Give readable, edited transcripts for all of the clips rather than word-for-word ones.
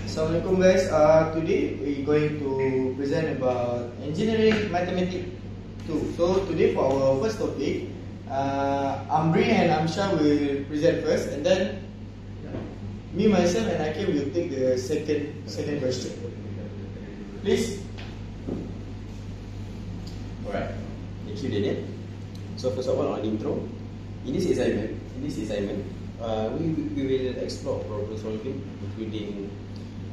Assalamualaikum guys. Today we're going to present about engineering mathematics 2. So today for our first topic, Amri and Amsha will present first, and then me, myself, and Akim will take the second question. Please. Alright, thank you Daniel. So first of all, on intro, in this assignment, we will explore problem solving, including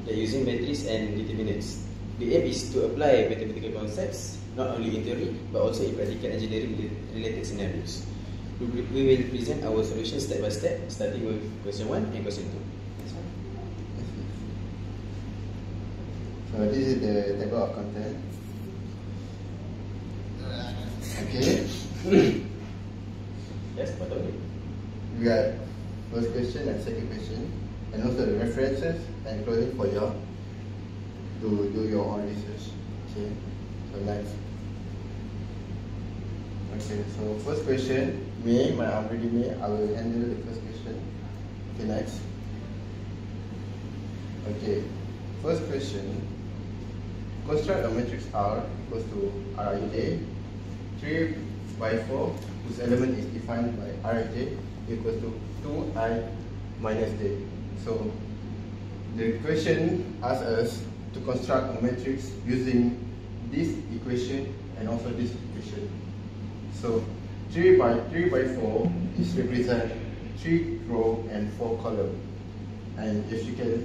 using matrices and determinants. The aim is to apply mathematical concepts not only in theory but also in practical engineering related scenarios. We will present our solutions step by step, starting with question 1 and question 2. So this is the table of content. Okay. Yes, what about it? We got first question and second question, and also the references and closing for you to do your own research. Okay. So next. Okay. So first question, I'm ready. I will handle the first question. Okay. Next. Okay. First question. Construct a matrix R equals to Rij 3 by 4 whose element is defined by Rij equals to 2I minus j. So the question asks us to construct a matrix using this equation and also this equation. So 3 by 4 is represent 3 row and 4 column. And if you guys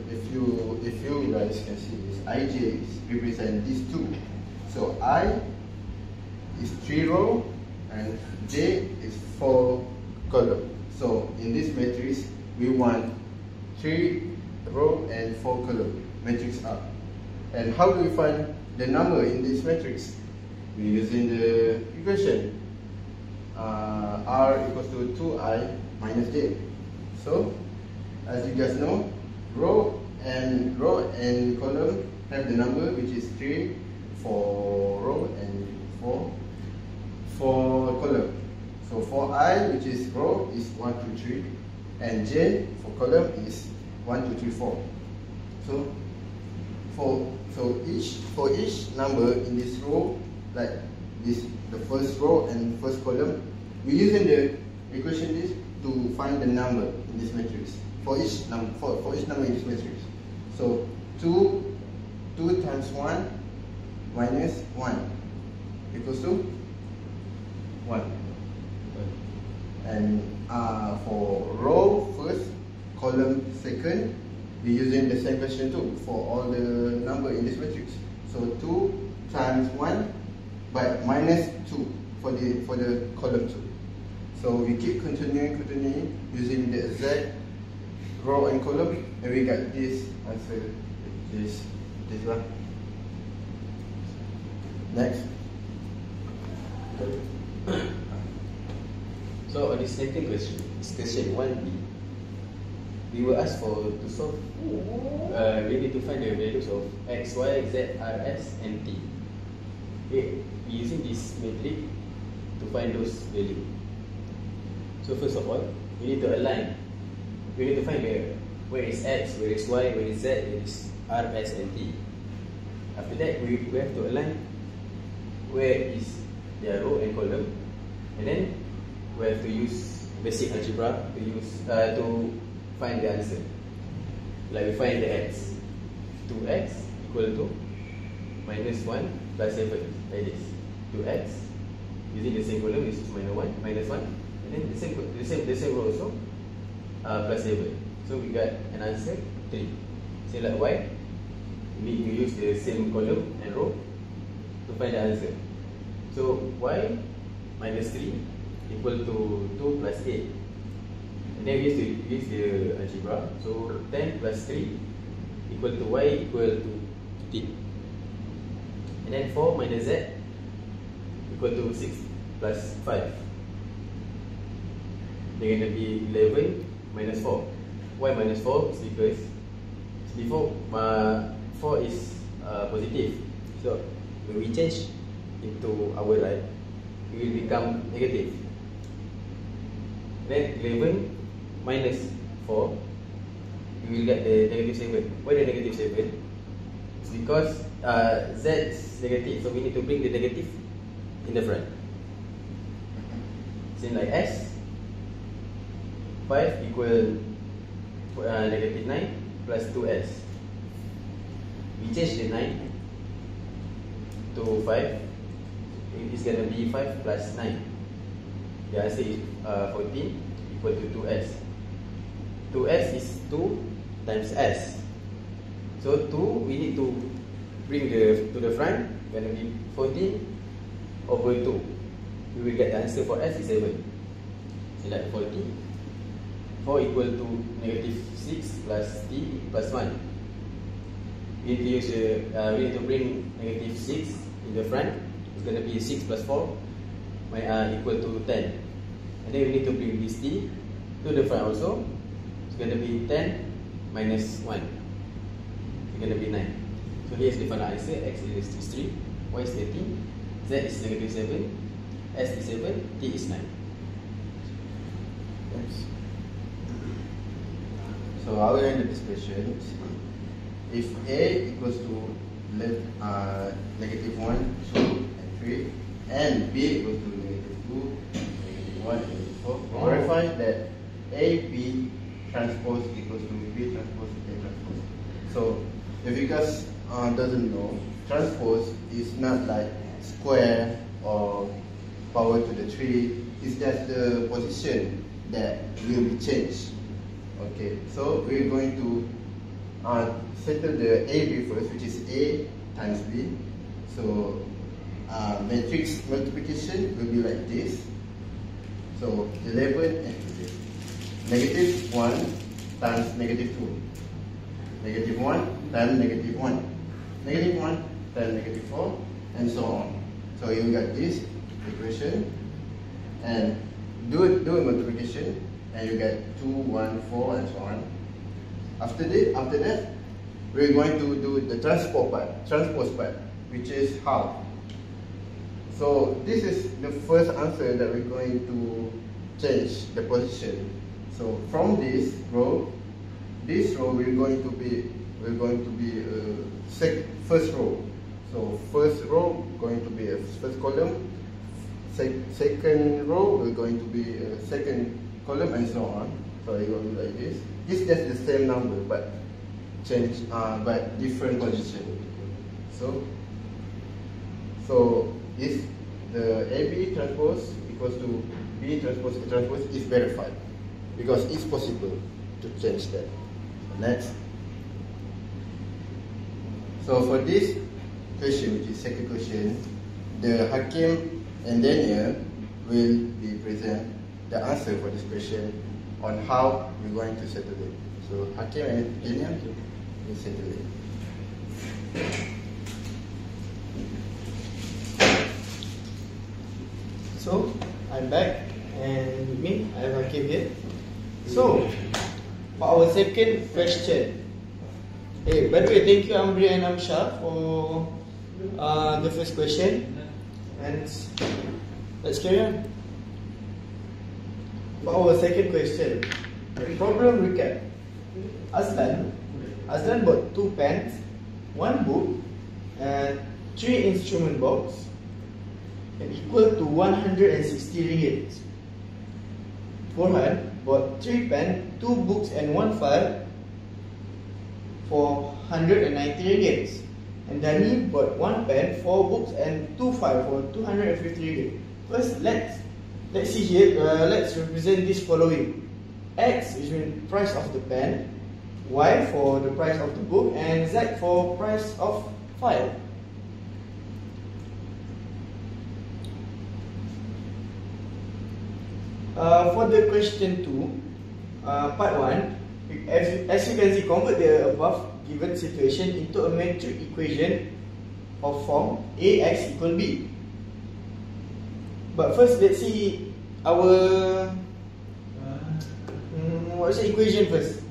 can see this, Ij is represent these two. So I is 3 row and J is 4 column. So in this matrix, we want 3 row and 4 column matrix R. And how do we find the number in this matrix? We're using the equation R equals to 2I minus J. So as you guys know, row and column have the number which is 3 for row and 4 for column. So for I, which is row, is 1, 2, 3, and J for column is 1, 2, 3, 4. So for each number in this row, like this, the first row and first column, we're using the equation this to find the number in this matrix. For each number in this matrix. So 2 times 1 minus 1 equals to 1. And for row first, column second, we're using the same question too for all the number in this matrix. So 2 times 1 but minus 2 for the column 2. So we keep continuing using the exact row and column, and we got this answer, this one. Next. So on the second question, question 1b, we were asked to solve, we need to find the values of x, y, z, r, s, and t. Okay, we're using this matrix to find those values. So first of all, we need to align. We need to find where is x, where is y, where is z, where is r, s, and t. After that, we have to align where is their row and column, and then we have to use basic algebra to find the answer. Like we find the x, 2x equal to minus 1 plus 7, like this. 2x using the same column is minus 1, and then the same row also plus 7. So we got an answer 3. Same like y, we need to use the same column and row to find the answer. So y minus 3 equal to 2 plus 8. And then we have to use the algebra. So 10 plus 3 equal to y equal to 15. And then 4 minus z equal to 6 plus 5. They're going to be 11 minus 4. Why minus 4? It's because before 4 is positive. So when we change into our right, it will become negative. Then 11 minus 4, we will get the negative 7. Why the negative 7? It's because Z is negative, so we need to bring the negative in the front. Same like S. 5 equal negative 9 plus 2S. We change the 9 to 5. It is going to be 5 plus 9. The answer is 14 equal to 2S. 2S is 2 times S. So 2 we need to bring to the front. Going to be 14 over 2. We will get the answer for S is 7. Select 40. 4 equal to negative 6 plus T plus 1. We need to bring negative 6 in the front. It's going to be 6 plus 4 equal to 10. And then we need to bring this T to the front also. It's going to be 10 minus 1. It's going to be 9. So here's the final answer. X is 3, Y is 13, Z is negative 7, S is 7, T is 9. Thanks. So I will end this question. If A equals to negative 1, 2, and 3, and B equals to negative 2, negative 1, and negative 4, verify that AB transpose equals to B transpose A transpose. So if you guys doesn't know, transpose is not like square or power to the 3. It's just the position that will be changed. Okay, so we're going to settle the AB first, which is A times B. So matrix multiplication will be like this. So 11 and 2. Negative 1 times negative 2. Negative 1 times negative 1. Negative 1 times negative 4, and so on. So you got this equation, and do a multiplication, and you get 2, 1, 4, and so on. After that, we're going to do the transpose part, which is half. So this is the first answer that we're going to change the position. So from this row we're going to be first row. So first row going to be a first column. Second row we're going to be a second column, and so on. So you're going to be like this. It's just the same number but change but different position. So is the AB transpose equals to B transpose A transpose is verified because it's possible to change that. Next. So for this question, which is second question, the Hakim and Daniel will be present the answer for this question on how we're going to settle it. So Hakim and Daniel will settle it. So I'm back, and with me I have Hakim here. So for our second question, hey, by the way, thank you Amri and Amsha for the first question, and let's carry on. For our second question, the problem recap. Azlan bought 2 pens, 1 book, and 3 instrument box, and equal to 160 ringgit. Borhan bought 3 pens, 2 books, and 1 file for 190 ringgit. And Dani bought 1 pen, 4 books, and 2 files for 250 ringgit. First, let's see here. Let's represent this following: X is the price of the pen, Y for the price of the book, and Z for price of file. For the question 2, part 1, as you can see, convert the above given situation into a metric equation of form AX equal B. But first, let's see our what's the equation first?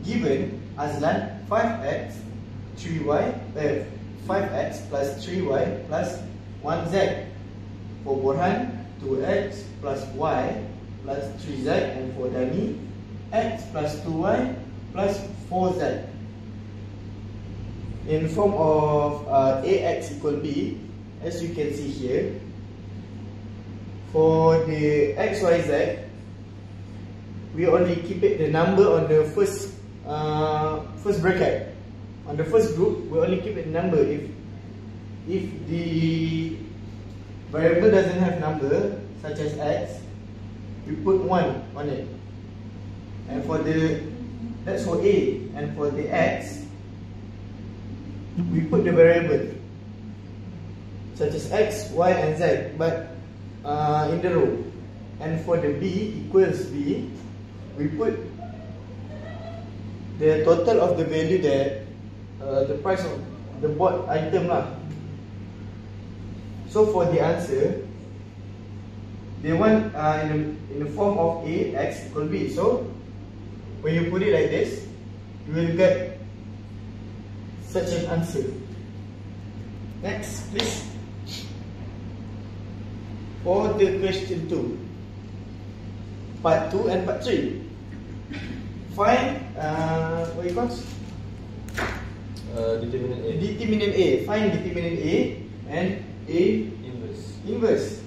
Given Azlan 5x 3y 5x plus 3y plus 1z. For Borhan 2x plus y plus 3z, and for dummy, x plus 2y plus 4z. In form of ax equal b, as you can see here, for the x, y, z, we only keep it the number on the first bracket. On the first group, we only keep it number. If the variable doesn't have number, such as x, we put 1 on it. And for that's for a, and for the x, we put the variable such as x, y, and z, but in the row. And for the b equals b, we put the total of the value that the price of the bought item lah. So for the answer, they want in the form of a, x equal b. So when you put it like this, you will get such an answer. Next, please. For the question 2, part 2 and part 3. Find what you call? Determinant A. Determinant A. Find determinant A and A inverse.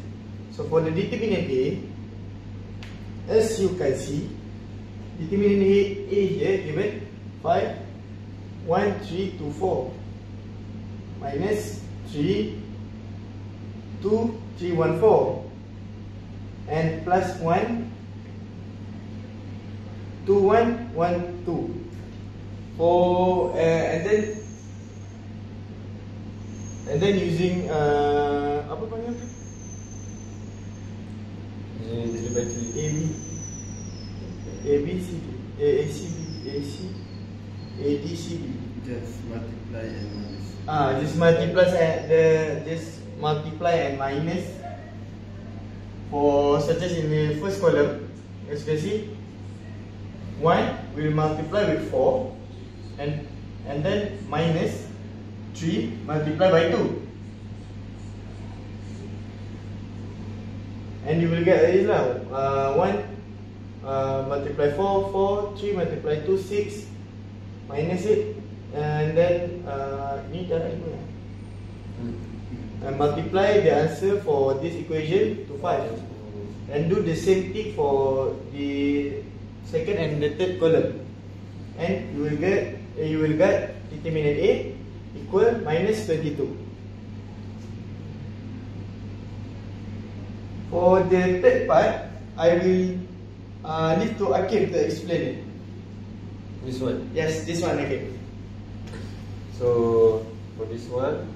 So for the determinant A, as you can see, determinant A here given 5, 1, 3, 2, 4 minus 3, 2, 3, 1, 4 and plus 1, 2, 1, 1, 2 for and then using apa panggil tu? Using 3 by 3. ABCD. Just multiply and minus. Just multiply and minus for such as in the first column, as you can see, 1 will multiply with 4 and then minus 3 multiply by 2, and you will get this lah. 1 multiply 4, 4, 3 multiply 2, 6 minus it, and then ni cara ni and multiply the answer for this equation to 5, and do the same thing for the second and the third column, and you will get determinant A equal minus 22. For the third part, I will leave to Akim to explain it. This one. Yes, this one again. So for this one,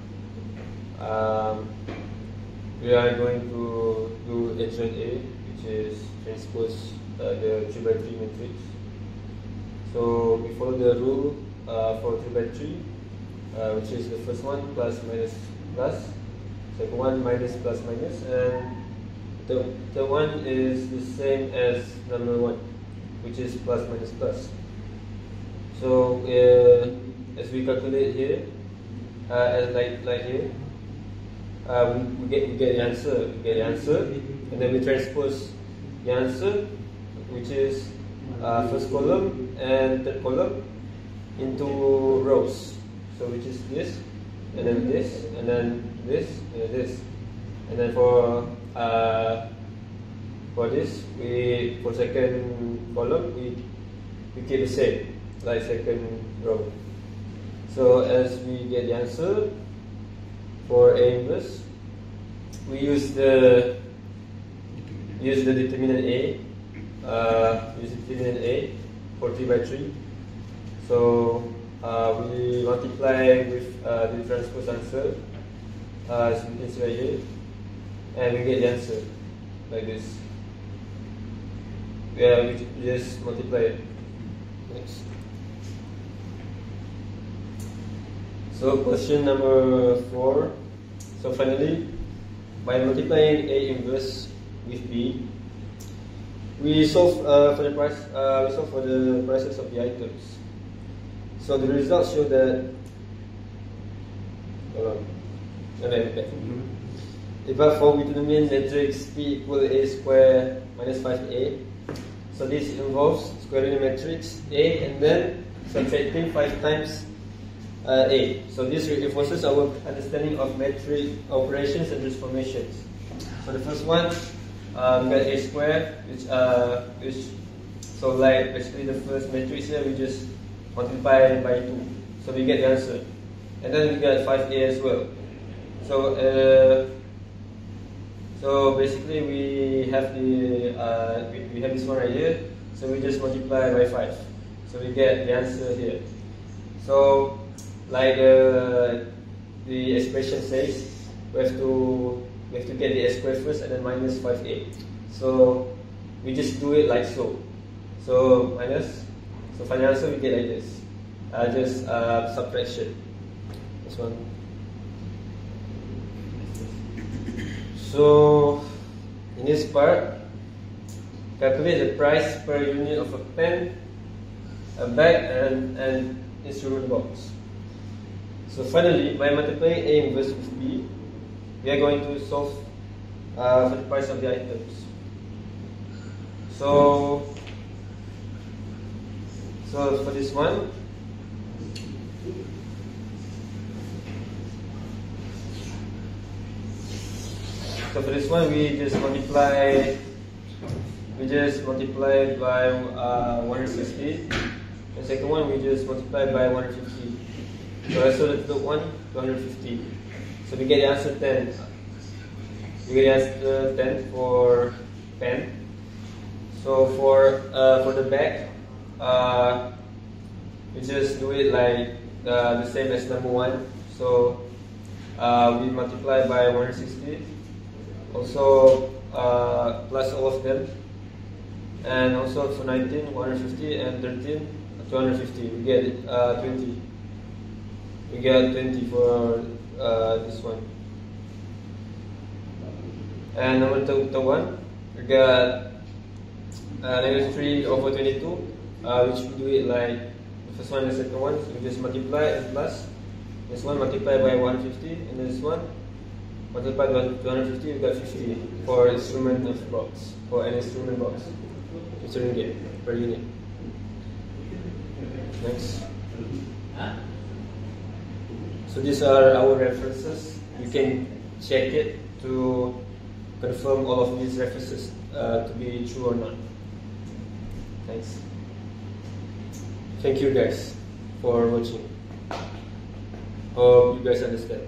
we are going to do echelon A, which is transpose the 3 by 3 matrix. So we follow the rule for 3 by 3, which is the first one plus minus plus, second one minus plus minus, and the third one is the same as number 1, which is plus minus plus. So as we calculate here, like here, we get the answer. We get the answer, and then we transpose the answer, which is first column and third column, into rows. So which is this, and then this, and then this, and this, and then for this, for second column we keep the same like second row. So as we get the answer for A inverse, we use the determinant A. Use determinant A for 3 by 3. So we multiply with the transpose answer, as we can see right here, and we get the answer like this. We just multiply it. Next. So question number 4. So finally, by multiplying A inverse with B, we solve for the price. We solve for the prices of the items. So the results show that for Witten matrix P equal A square minus 5A. So this involves squaring the matrix A and then subtracting 5 times A. So this reinforces our understanding of matrix operations and transformations. So the first one, we got A square, which so like basically the first matrix here we just multiply by 2. So we get the answer. And then we got 5A as well. So basically we have we have this one right here. So we just multiply by 5. So we get the answer here. So like the expression says, we have to get the A square first and then minus 5A. So we just do it like so. So minus. So final answer we get like this. Just subtraction. This one. So in this part, calculate the price per unit of a pen, a bag, and an instrument box. So finally, by multiplying A inverse with B, we are going to solve for the price of the items. So for this one, we just multiply by 160. The second one we just multiply by 150. So I saw the third one 250. So we get the answer 10. We get the answer 10 for pen. So for the bag, we just do it like the same as number 1. So we multiply by 160. Also plus all of them, and also for 19 150 and 13 250. We get 20. We get 20 for this one. And number 1, we got negative 3 over 22, which we do it like the first one and the second one. So we just multiply and plus. This one multiply by 150, and this one multiply by 250, we got 50 for instrument of box, for an instrument box. It's ringgit per unit. Next. So these are our references. You can check it to confirm all of these references to be true or not. Thanks. Thank you guys for watching. Hope you guys understand.